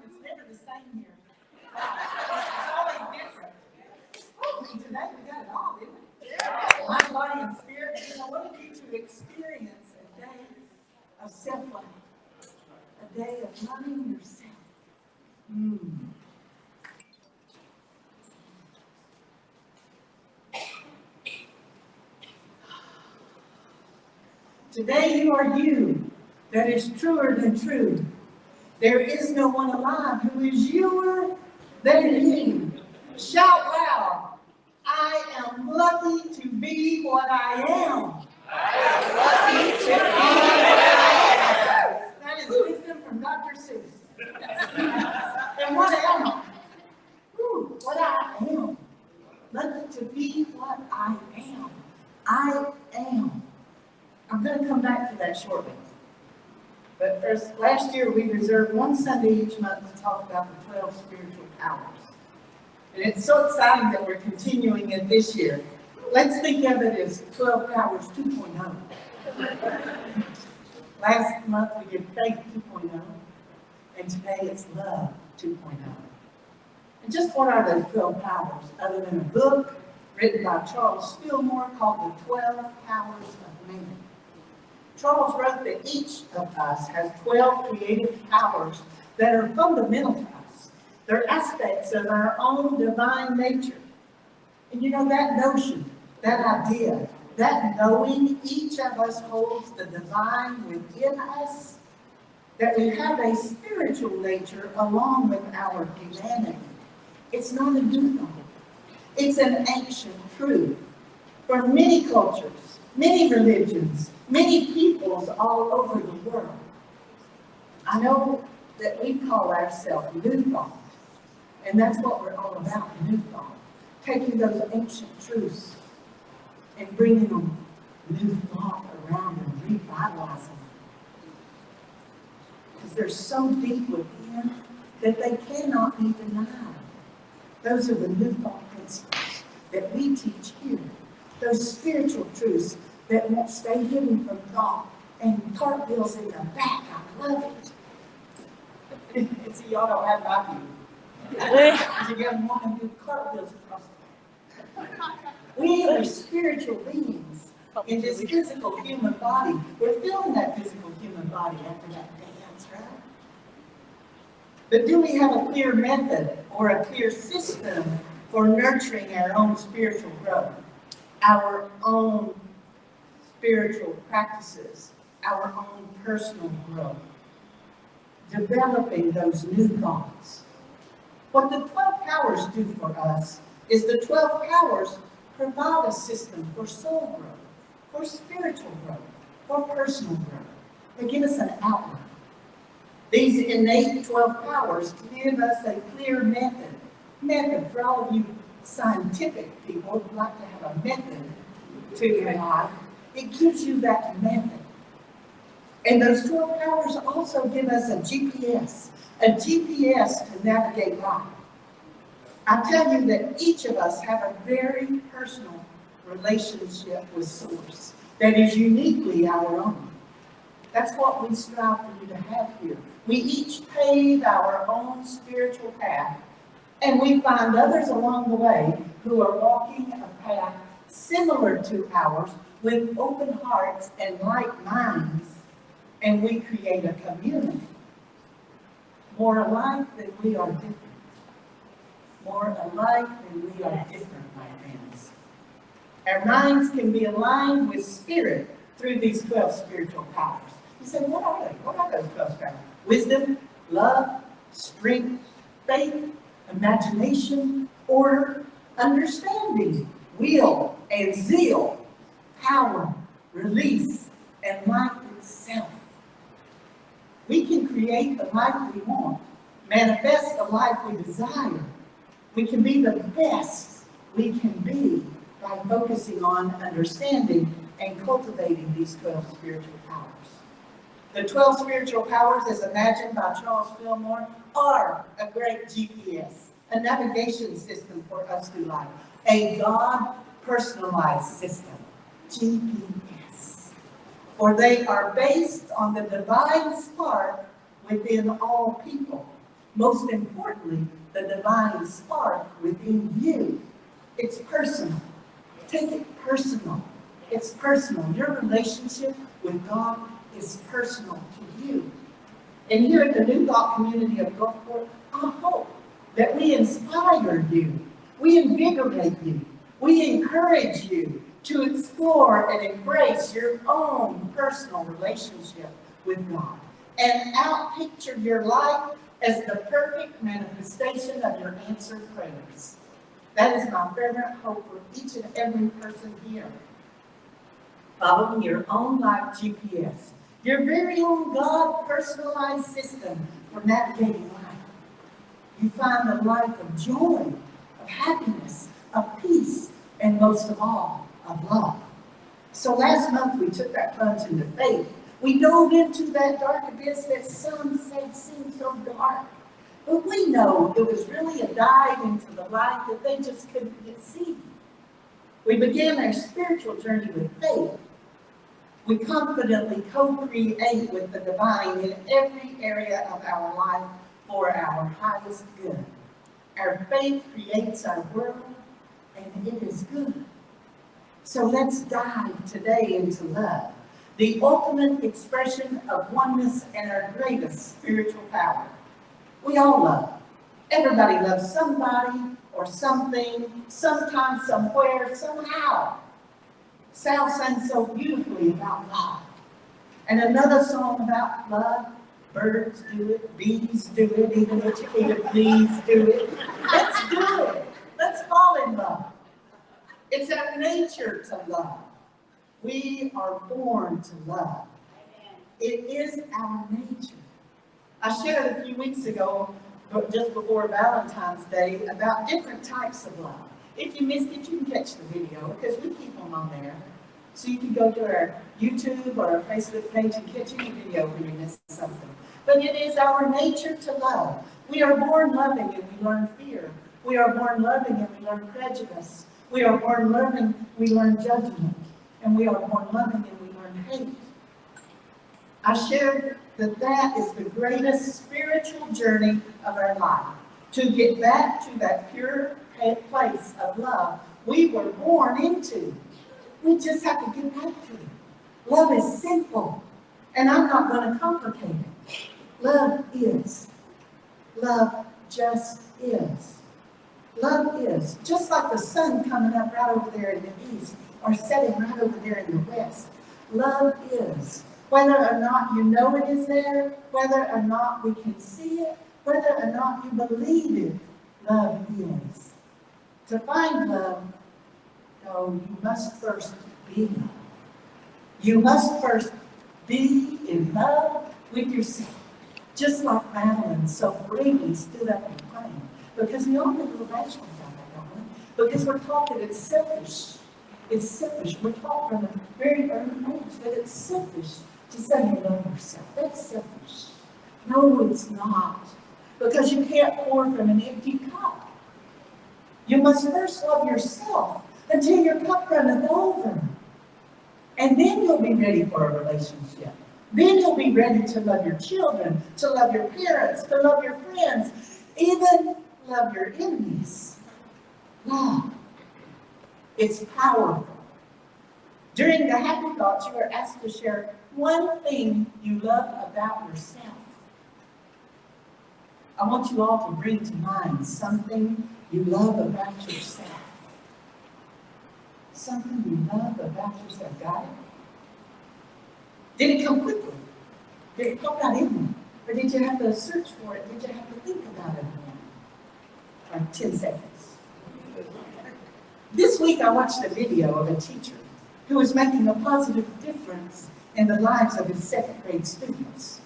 It's never the same here. It's always different. Today we got it all, didn't we? Mind, body, and spirit. I wanted you to experience a day of self-love, a day of loving yourself. Today you are you. That is truer than true. There is no one alive who is youer than you. Shout loud. I am lucky to be what I am. I am lucky to be what I am. That is wisdom from Dr. Seuss. And what am I? What I am. Lucky to be what I am. I am. I'm going to come back to that shortly. But first, last year we reserved one Sunday each month to talk about the 12 spiritual powers. And it's so exciting that we're continuing it this year. Let's think of it as 12 Powers 2.0. Last month we did Faith 2.0, and today it's Love 2.0. And just what are those 12 powers, other than a book written by Charles Fillmore called The 12 Powers of Man? Charles wrote that each of us has 12 creative powers that are fundamental to us. They're aspects of our own divine nature. And you know, that notion, that idea, that knowing each of us holds the divine within us, that we have a spiritual nature along with our humanity. It's not a new thought. It's an ancient truth. For many cultures, many religions, many peoples all over the world. I know that we call ourselves New Thought, and that's what we're all about, New Thought. Taking those ancient truths and bringing them new thought around and revitalizing them. Because they're so deep within that they cannot be denied. Those are the New Thought principles that we teach here. Those spiritual truths that won't stay hidden from thought, and cartwheels in the back. I love it. See, y'all don't have my view. As a young woman who cartwheels across the back. We are spiritual beings in this physical human body. We're feeling that physical human body after that dance, right? But do we have a clear method or a clear system for nurturing our own spiritual growth? Our own spiritual practices, our own personal growth, developing those new thoughts. What the 12 powers do for us is the 12 powers provide a system for soul growth, for spiritual growth, for personal growth. They give us an outline. These innate 12 powers give us a clear method for all of you scientific people who like to have a method to your life. It gives you that method. And those 12 powers also give us a GPS to navigate life. I tell you that each of us have a very personal relationship with Source that is uniquely our own. That's what we strive for you to have here. We each pave our own spiritual path, and we find others along the way who are walking a path similar to ours with open hearts and like minds, and we create a community. More alike than we are different. More alike than we are different, my friends. Our minds can be aligned with spirit through these 12 spiritual powers. You say, what are they? What are those 12 powers? Wisdom, love, strength, faith, imagination, order, understanding, will, and zeal, power, release, and life itself. We can create the life we want, manifest the life we desire. We can be the best we can be by focusing on understanding and cultivating these 12 spiritual powers. The 12 spiritual powers, as imagined by Charles Fillmore, are a great GPS, a navigation system for us through life, a God-personalized system, GPS. For they are based on the divine spark within all people. Most importantly, the divine spark within you. It's personal. Take it personal. It's personal. Your relationship with God is personal to you. And here at the New Thought community of Gulfport, I hope that we inspire you, we invigorate you, we encourage you to explore and embrace your own personal relationship with God and outpicture your life as the perfect manifestation of your answered prayers. That is my fervent hope for each and every person here. Following your own life GPS, your very own God-personalized system for navigating life. You find a life of joy, of happiness, of peace, and most of all, of love. So last month we took that plunge into faith. We dove into that dark abyss that some said seemed so dark. But we know it was really a dive into the light that they just couldn't yet see. We began our spiritual journey with faith. We confidently co-create with the divine in every area of our life for our highest good. Our faith creates our world, and it is good. So let's dive today into love, the ultimate expression of oneness and our greatest spiritual power. We all love. Everybody loves somebody or something, sometime, somewhere, somehow. Sal sang so beautifully about love. And another song about love, birds do it, bees do it, even the cicada bees do it. Let's do it. Let's fall in love. It's our nature to love. We are born to love. It is our nature. I shared a few weeks ago, just before Valentine's Day, about different types of love. If you missed it, you can catch the video, because we keep them on there. So you can go to our YouTube or our Facebook page and catch any video when you miss something. But it is our nature to love. We are born loving and we learn fear. We are born loving and we learn prejudice. We are born loving, we learn judgment. And we are born loving and we learn hate. I shared that that is the greatest spiritual journey of our life. To get back to that pure place of love we were born into. We just have to get back to it. Love is simple, and I'm not going to complicate it. Love is. Love just is. Love is. Just like the sun coming up right over there in the east, or setting right over there in the west. Love is. Whether or not you know it is there, whether or not we can see it, whether or not you believe it, love is. To find love, no, you must first be love. You must first be in love with yourself. Just like Madeline so bravely stood up and prayed. Because we all get a little bashful about that, don't we? Because we're taught that it's selfish. It's selfish. We're taught from a very early age that it's selfish to say you love yourself. That's selfish. No, it's not. Because you can't pour from an empty cup. You must first love yourself until your cup runneth over. And then you'll be ready for a relationship. Then you'll be ready to love your children, to love your parents, to love your friends, even love your enemies. Love. It's powerful. During the Happy Thoughts, you are asked to share one thing you love about yourself. I want you all to bring to mind something you love about yourself. Something you love about yourself. Got it? Did it come quickly? Did it come out in there? Or did you have to search for it? Did you have to think about it again? Like 10 seconds. This week I watched a video of a teacher who was making a positive difference in the lives of his second grade students.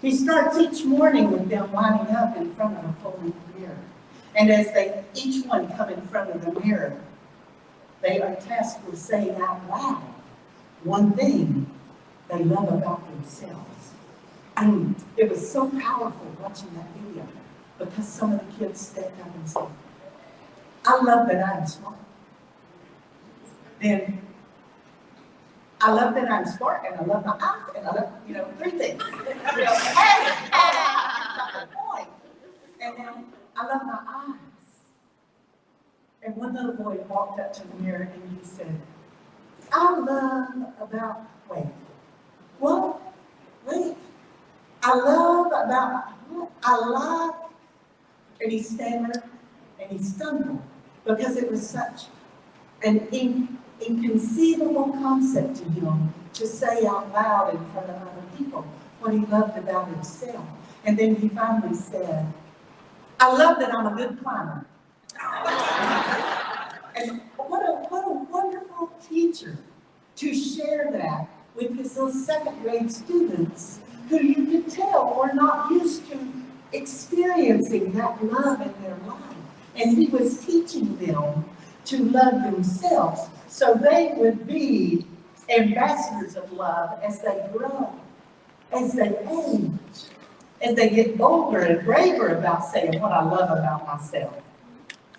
He starts each morning with them lining up in front of a full-length mirror. And as they each one come in front of the mirror, they are tasked with saying out loud one thing they love about themselves. It was so powerful watching that video because some of the kids stepped up and said, I love that I'm smart. Then, I love that I'm smart, and I love my eyes, and I love, 3 things. Hey, that's the point. I love my eyes. And one little boy walked up to the mirror and he said, I love about, wait, what? Wait. I love about, I like, and he stammered and he stumbled because it was such an inconceivable concept to him to say out loud in front of other people what he loved about himself. And then he finally said, I love that I'm a good climber. And what a wonderful teacher to share that with his little second grade students who you could tell were not used to experiencing that love in their life. And he was teaching them to love themselves so they would be ambassadors of love as they grow, as they age, as they get bolder and braver about saying what I love about myself.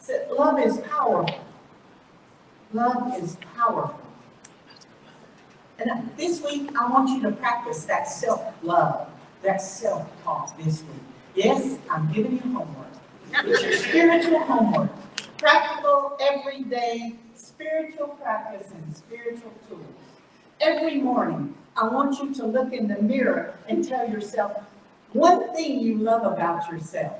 So love is powerful. Love is powerful. And this week, I want you to practice that self-love, that self-talk this week. Yes, I'm giving you homework. It's your spiritual homework. Practical, everyday, spiritual practice and spiritual tools. Every morning, I want you to look in the mirror and tell yourself one thing you love about yourself.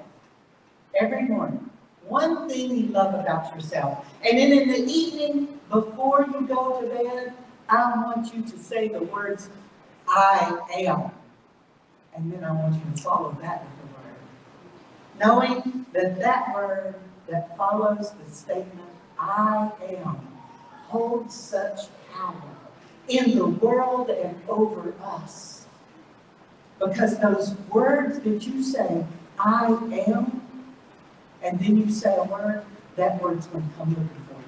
Every morning. One thing you love about yourself. And then in the evening, before you go to bed, I want you to say the words, I am. And then I want you to follow that with the word. Knowing that that word that follows the statement, I am, holds such power in the world and over us. Because those words that you say, I am, and then you say a word, that word's going to come looking for you.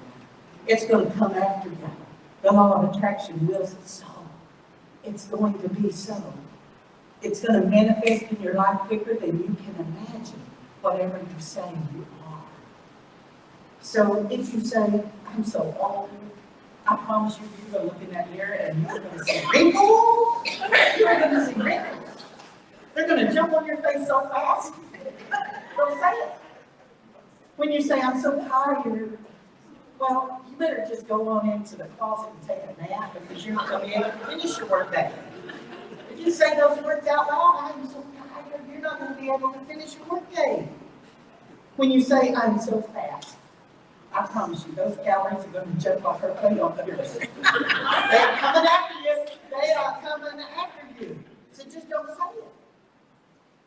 It's going to come after you. The law of attraction wills it so. It's going to be so. It's going to manifest in your life quicker than you can imagine whatever you say you are. So if you say, I'm so old, I promise you, you're going to look in that mirror and you're going to see wrinkles. You're going to see wrinkles. They're going to jump on your face so fast. Don't say it. When you say, I'm so tired, well, you better just go on into the closet and take a nap because you're not going to be able to finish your workday. If you say those words out loud, I'm so tired, you're not going to be able to finish your workday. When you say, I'm so fat, I promise you, those calories are going to jump off her plate on yours. They are coming after you. They are coming after you. So just don't say it.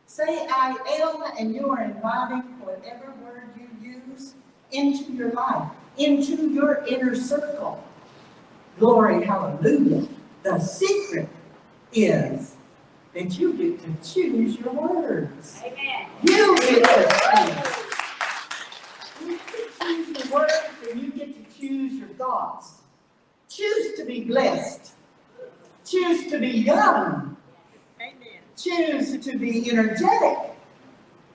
Say, I am, and you are inviting whatever word you use into your life, into your inner circle. Glory, hallelujah. The secret is that you get to choose your words. Amen. You get to choose. You get to choose your words and you get to choose your thoughts. Choose to be blessed. Choose to be young. Amen. Choose to be energetic.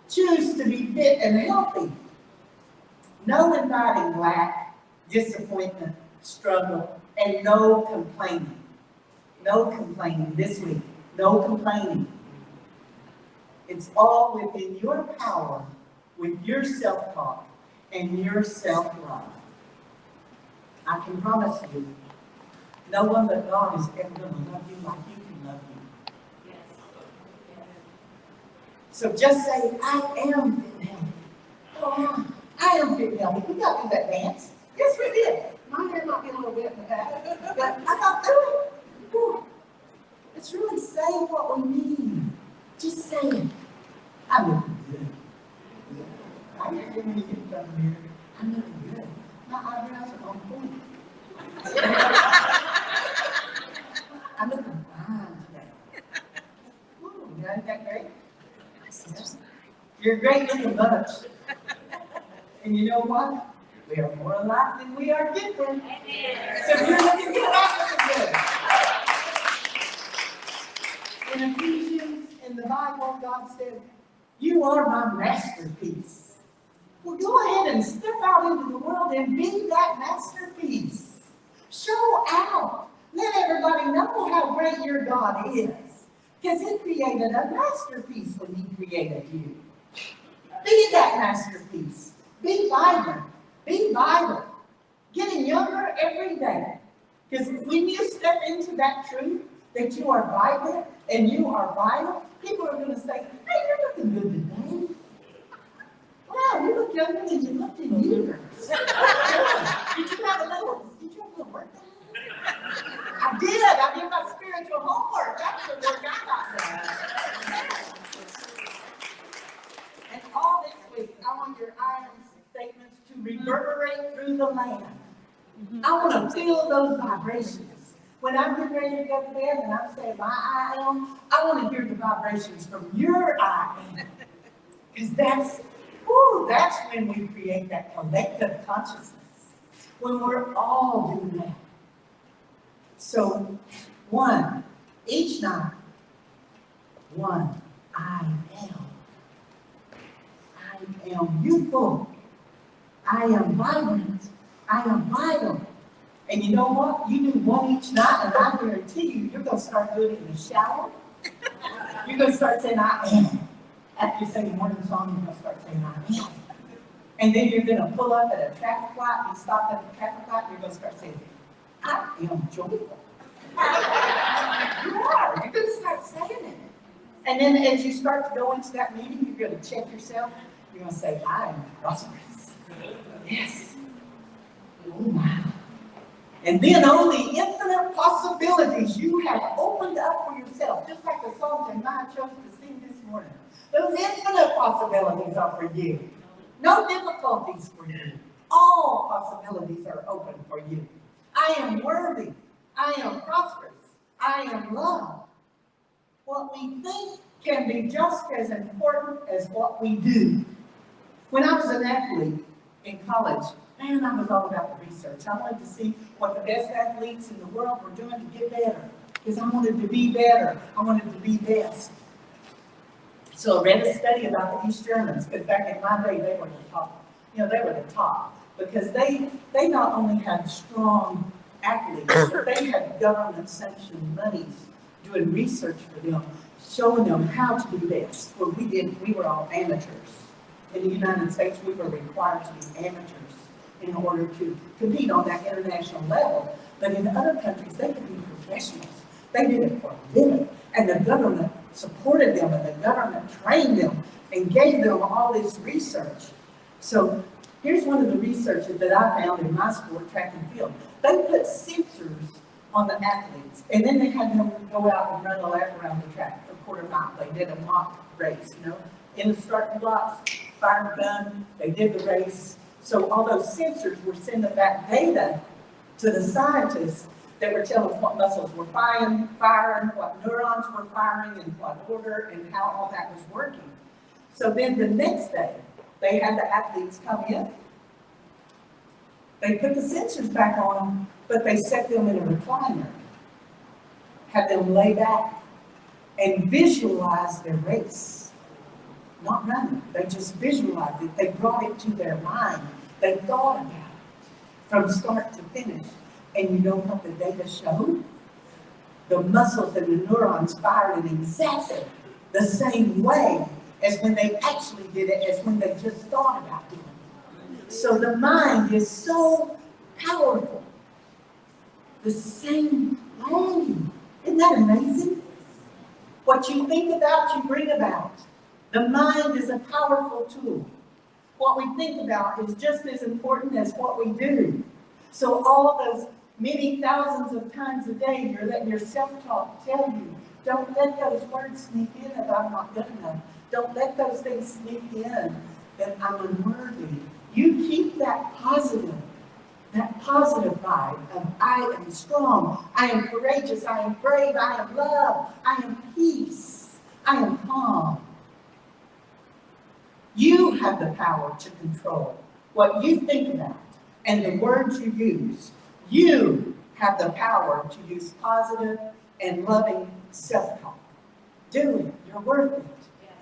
Choose to be fit and healthy. No inviting lack, disappointment, struggle, and no complaining. No complaining this week. No complaining. It's all within your power with your self-talk and your self-love. I can promise you, no one but God is ever going to love you like you can love you. Yes. So just say, I am fit and healthy. Oh, I am fit and healthy. We got to do that dance. Yes, we did. My hair might be a little wet in the back, but I got through it. Whew. Let's really say what we mean. Just say it. I'm looking good. I get it when you get in front of the mirror. I'm looking good. My eyebrows are on point. I'm looking fine today. Ooh, isn't that great? You're a great looking bunch. And you know what? We are more alike than we are different. So if you're looking good, I'm looking good. In Ephesians, in the Bible, God said, you are my masterpiece. Well, go ahead and step out into the world and be that masterpiece. Show out. Let everybody know how great your God is. Because He created a masterpiece when He created you. Be that masterpiece. Be vibrant. Be vital. Getting younger every day. Because when you step into that truth, that you are vibrant and you are vital, people are going to say, hey, you're looking good today. Wow, you look younger than you looked in years. Did you have a little workout? I did my spiritual homework. That's the work I got done. And all this week, I want your I am statements to reverberate through the land. I want to feel those vibrations. When I'm getting ready to go to bed and I'm saying my I am, I want to hear the vibrations from your I am. Because that's when we create that collective consciousness. When we're all doing that. So, one, each night, one, I am youthful. I am vibrant. I am vital. And you know what? You do one each night, and I guarantee you, you're going to start doing it in the shower. You're going to start saying, I am. After you sing the morning song, you're going to start saying, I am. And then you're going to pull up at a traffic light and stop at the traffic light, and you're going to start saying, I am joyful. You are. You're going to start saying it. And then as you start to go into that meeting, you're going to check yourself. You're going to say, I am prosperous. Yes. Oh, wow. And then all the infinite possibilities you have opened up for yourself, just like the song Jeremiah chose to sing this morning. Those infinite possibilities are for you. No difficulties for you. All possibilities are open for you. I am worthy. I am prosperous. I am loved. What we think can be just as important as what we do. When I was an athlete in college, man, I was all about the research. I wanted to see what the best athletes in the world were doing to get better. Because I wanted to be better. I wanted to be best. So I read a study about the East Germans, because back in my day, they were the top. You know, they were the top. Because they not only had strong athletes, but they had government-sanctioned monies doing research for them, showing them how to do best. Well, we were all amateurs. In the United States, we were required to be amateurs in order to compete on that international level. But in other countries, they could be professionals. They did it for a living. And the government supported them, and the government trained them and gave them all this research. So here's one of the researches that I found in my sport, track and field. They put sensors on the athletes, and then they had them go out and run a lap around the track, a quarter mile. They did a mock race, you know, in the starting blocks, fired a gun, they did the race. So all those sensors were sending back data to the scientists that were telling what muscles were firing, what neurons were firing, in what order, and how all that was working. So then the next day, they had the athletes come in. They put the sensors back on them, but they set them in a recliner, had them lay back and visualize their race. Not running, they just visualized it. They brought it to their mind. They thought about it from start to finish. And you know what the data showed? The muscles and the neurons fired in exactly the same way as when they actually did it, as when they just thought about doing it. So the mind is so powerful. The same way. Isn't that amazing? What you think about, you bring about. The mind is a powerful tool. What we think about is just as important as what we do. So all those many thousands of times a day, you're letting your self-talk tell you, don't let those words sneak in that I'm not good enough. Don't let those things sneak in that I'm unworthy. You keep that positive vibe of I am strong, I am courageous, I am brave, I am love, I am peace, I am calm. You have the power to control what you think about and the words you use. You have the power to use positive and loving self-talk. Do it. You're worth it. Yes.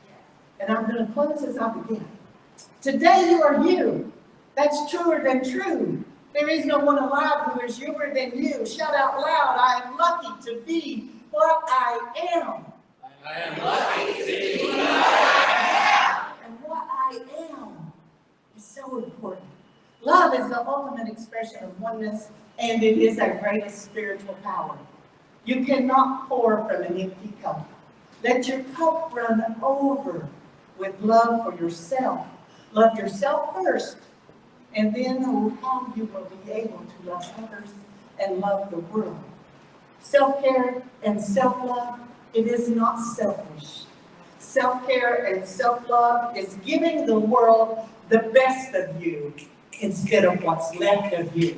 Yes. And I'm going to close this out again. Today you are you. That's truer than true. There is no one alive who is youer than you. Shout out loud, I am lucky to be what I am. I am lucky to be what I am. And what expression of oneness, and it is our greatest spiritual power. You cannot pour from an empty cup. Let your cup run over with love for yourself. Love yourself first, and then how you will be able to love others and love the world. Self-care and self-love, it is not selfish. Self-care and self-love is giving the world the best of you instead of what's left of you.